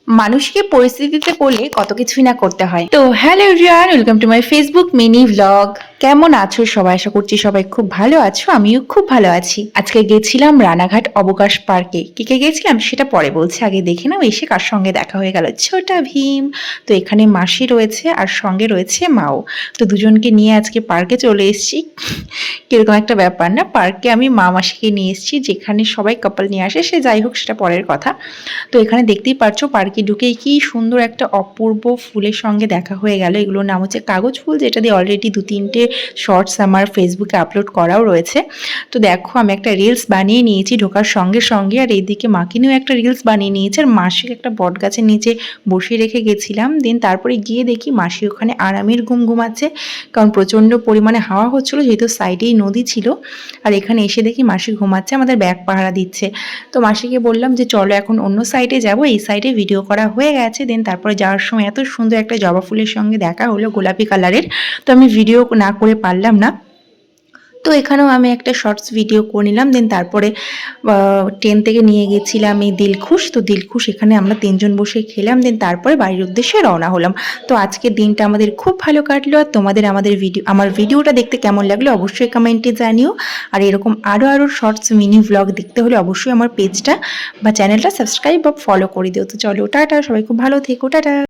মানুষকে পরিস্থিতিতে পড়লে কত কিছুই না করতে হয়। তো hello everyone, welcome to my Facebook mini vlog. কেমন আছো সবাই? আশা করছি সবাই খুব ভালো আছো, আমিও খুব ভালো আছি। আজকে গেছিলাম রানাঘাট অবকাশ পার্কে। কে কে গেছিলাম সেটা পরে বলছি, আগে দেখে নাও এসে কার সঙ্গে দেখা হয়ে গেল। ছোটা ভীম। তো এখানে মাসি রয়েছে আর সঙ্গে রয়েছে মাও। তো দুজনকে নিয়ে আজকে পার্কে চলে এসেছি। কিরকম একটা ব্যাপার না, পার্কে আমি মা মাসিকে নিয়ে এসেছি, যেখানে সবাই কাপল নিয়ে আসে, সে যাই হোক সেটা পরের কথা। তো এখানে দেখতেই পাচ্ছ পার্কে ঢুকেই কি সুন্দর একটা অপূর্ব ফুলের সঙ্গে দেখা হয়ে গেল। এগুলোর নাম হচ্ছে কাগজ ফুল, যেটা দিয়ে অলরেডি 2-3টে শর্টস আমার ফেসবুকে আপলোড করাও রয়েছে। তো দেখো আমি একটা রিলস বানিয়ে নিয়েছি ঢোকার সঙ্গে সঙ্গে, আর এইদিকে মাকিনেও একটা রিলস বানিয়ে নিয়েছে, আর মাসিকে একটা বট গাছের নিচে বসিয়ে রেখে গেছিলাম। দেন তারপরে গিয়ে দেখি মাসি ওখানে আরামের ঘুম ঘুমাচ্ছে, কারণ প্রচণ্ড পরিমাণে হাওয়া হচ্ছিলো, যেহেতু সাইডেই নদী ছিল। আর এখানে এসে দেখি মাসি ঘুমাচ্ছে, আমাদের ব্যাগ পাহারা দিচ্ছে। তো মাসিকে বললাম যে চলো এখন অন্য সাইডে যাব, এই সাইডে ভিডিও করা হয়ে গেছে। দেন তারপরে যাওয়ার সময় এত সুন্দর একটা জবা ফুলের সঙ্গে দেখা হলো, গোলাপি কালারের। তো আমি ভিডিও না করে পারলাম না, তো এখানেও আমি একটা শর্টস ভিডিও করে নিলাম। দেন তারপরে ট্রেন থেকে নিয়ে গেছিলাম এই দিলখুশ। তো দিলখুশ এখানে আমরা 3জন বসে খেলাম। দেন তারপরে বাড়ির উদ্দেশ্যে রওনা হলাম। তো আজকের দিনটা আমাদের খুব ভালো কাটলো। আর তোমাদের আমার ভিডিওটা দেখতে কেমন লাগলো অবশ্যই কমেন্টে জানিও। আর এরকম আরও শর্টস মিনি ভ্লগ দেখতে হলে অবশ্যই আমার পেজটা বা চ্যানেলটা সাবস্ক্রাইব বা ফলো করে দিও। তো চলো টাটা, সবাই খুব ভালো থেকো, টাটা।